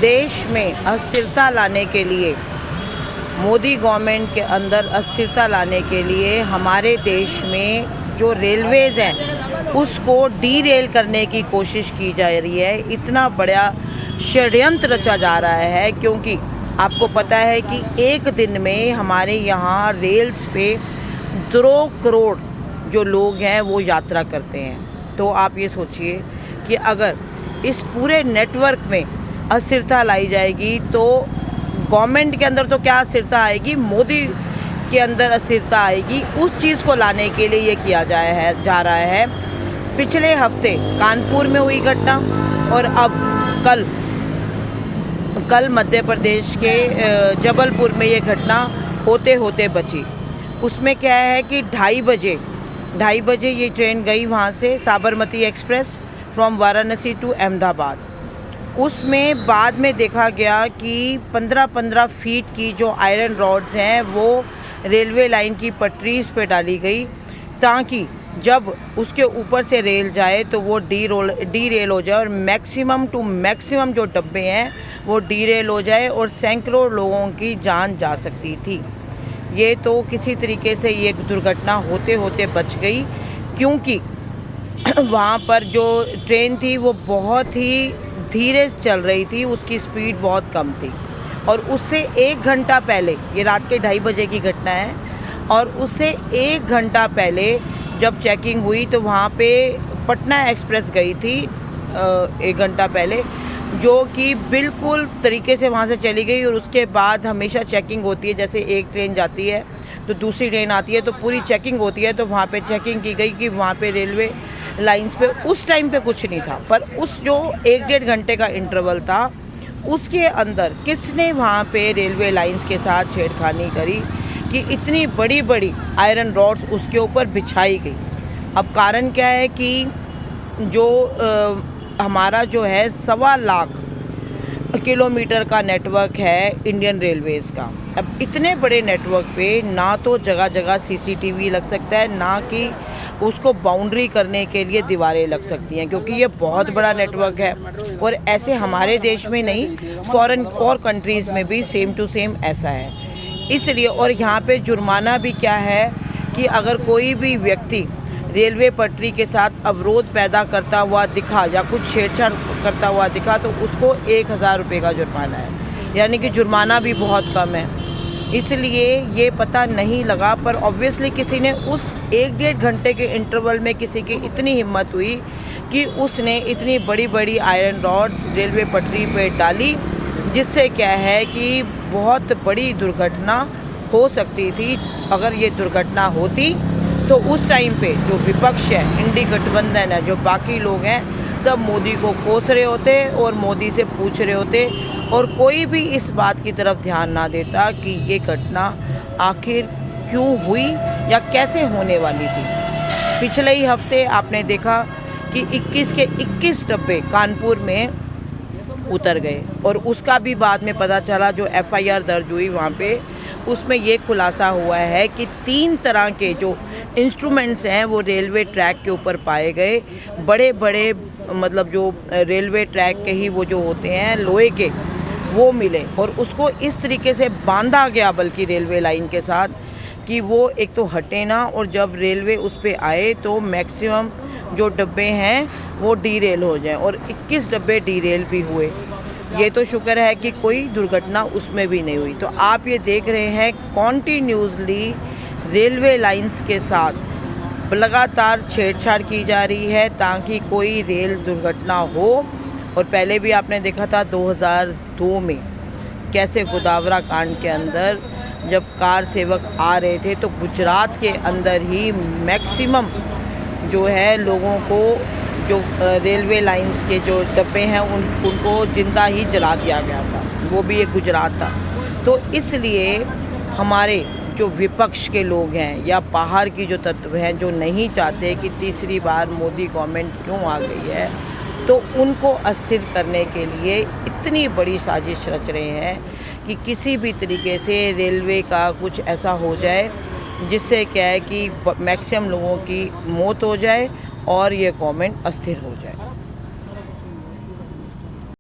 देश में अस्थिरता लाने के लिए, मोदी गवर्नमेंट के अंदर अस्थिरता लाने के लिए हमारे देश में जो रेलवेज़ हैं उसको डीरेल करने की कोशिश की जा रही है। इतना बड़ा षड्यंत्र रचा जा रहा है, क्योंकि आपको पता है कि एक दिन में हमारे यहाँ रेल्स पे 2 करोड़ जो लोग हैं वो यात्रा करते हैं। तो आप ये सोचिए कि अगर इस पूरे नेटवर्क में अस्थिरता लाई जाएगी तो गवर्नमेंट के अंदर तो क्या अस्थिरता आएगी, मोदी के अंदर अस्थिरता आएगी। उस चीज़ को लाने के लिए ये किया जा रहा है। पिछले हफ्ते कानपुर में हुई घटना और अब कल मध्य प्रदेश के जबलपुर में ये घटना होते होते बची। उसमें क्या है कि 2:30 बजे ये ट्रेन गई वहाँ से, Sabarmati express from Varanasi to Ahmedabad. उसमें बाद में देखा गया कि 15-15 फीट की जो आयरन रॉड्स हैं वो रेलवे लाइन की पटरीज पे डाली गई, ताकि जब उसके ऊपर से रेल जाए तो वो डी रेल हो जाए और मैक्सिमम टू मैक्सिमम जो डब्बे हैं वो डी रेल हो जाए और सैकड़ों लोगों की जान जा सकती थी। ये तो किसी तरीके से ये दुर्घटना होते होते बच गई, क्योंकि वहाँ पर जो ट्रेन थी वो बहुत ही धीरे चल रही थी, उसकी स्पीड बहुत कम थी। और उससे 1 घंटा पहले, ये रात के 2:30 बजे की घटना है, और उससे 1 घंटा पहले जब चेकिंग हुई तो वहाँ पे पटना एक्सप्रेस गई थी 1 घंटा पहले, जो कि बिल्कुल तरीके से वहाँ से चली गई। और उसके बाद हमेशा चेकिंग होती है, जैसे एक ट्रेन जाती है तो दूसरी ट्रेन आती है तो पूरी चेकिंग होती है। तो वहाँ पे चेकिंग की गई कि वहाँ पे रेलवे लाइंस पे उस टाइम पे कुछ नहीं था, पर उस जो 1-1.5 घंटे का इंटरवल था उसके अंदर किसने वहाँ पे रेलवे लाइंस के साथ छेड़खानी करी कि इतनी बड़ी बड़ी आयरन रॉड्स उसके ऊपर बिछाई गई। अब कारण क्या है कि जो हमारा जो है 1.25 लाख किलोमीटर का नेटवर्क है इंडियन रेलवेज़ का। अब इतने बड़े नेटवर्क पे ना तो जगह जगह सीसीटीवी लग सकता है, ना कि उसको बाउंड्री करने के लिए दीवारें लग सकती हैं, क्योंकि ये बहुत बड़ा नेटवर्क है। और ऐसे हमारे देश में नहीं, फॉरेन और कंट्रीज़ में भी सेम टू सेम ऐसा है। इसलिए और यहाँ पे जुर्माना भी क्या है कि अगर कोई भी व्यक्ति रेलवे पटरी के साथ अवरोध पैदा करता हुआ दिखा या कुछ छेड़छाड़ करता हुआ दिखा तो उसको 1000 रुपये का जुर्माना है, यानी कि जुर्माना भी बहुत कम है। इसलिए ये पता नहीं लगा, पर ऑब्वियसली किसी ने उस 1-1.5 घंटे के इंटरवल में किसी की इतनी हिम्मत हुई कि उसने इतनी बड़ी बड़ी आयरन रॉड्स रेलवे पटरी पे डाली, जिससे क्या है कि बहुत बड़ी दुर्घटना हो सकती थी। अगर ये दुर्घटना होती तो उस टाइम पे जो विपक्ष है, इंडी गठबंधन है, जो बाकी लोग हैं, सब मोदी को कोस रहे होते और मोदी से पूछ रहे होते, और कोई भी इस बात की तरफ ध्यान ना देता कि ये घटना आखिर क्यों हुई या कैसे होने वाली थी। पिछले ही हफ्ते आपने देखा कि 21 के 21 डब्बे कानपुर में उतर गए, और उसका भी बाद में पता चला, जो FIR दर्ज हुई वहाँ पे, उसमें ये खुलासा हुआ है कि 3 तरह के जो इंस्ट्रूमेंट्स हैं वो रेलवे ट्रैक के ऊपर पाए गए। बड़े बड़े मतलब जो रेलवे ट्रैक के ही वो जो होते हैं लोहे के, वो मिले, और उसको इस तरीके से बांधा गया बल्कि रेलवे लाइन के साथ कि वो एक तो हटे ना, और जब रेलवे उस पे आए तो मैक्सिमम जो डब्बे हैं वो डी रेल हो जाएं, और 21 डब्बे डी रेल भी हुए। ये तो शुक्र है कि कोई दुर्घटना उसमें भी नहीं हुई। तो आप ये देख रहे हैं कॉन्टीन्यूसली रेलवे लाइंस के साथ लगातार छेड़छाड़ की जा रही है ताकि कोई रेल दुर्घटना हो। और पहले भी आपने देखा था 2002 में कैसे गोदावरा कांड के अंदर जब कार सेवक आ रहे थे तो गुजरात के अंदर ही मैक्सिमम जो है लोगों को, जो रेलवे लाइंस के जो डब्बे हैं उनको जिंदा ही जला दिया गया था, वो भी एक गुजरात था। तो इसलिए हमारे जो विपक्ष के लोग हैं या बाहर की जो तत्व हैं जो नहीं चाहते कि तीसरी बार मोदी गवर्नमेंट क्यों आ गई है, तो उनको अस्थिर करने के लिए इतनी बड़ी साजिश रच रहे हैं कि किसी भी तरीके से रेलवे का कुछ ऐसा हो जाए जिससे क्या है कि मैक्सिमम लोगों की मौत हो जाए और ये गवर्नमेंट अस्थिर हो जाए।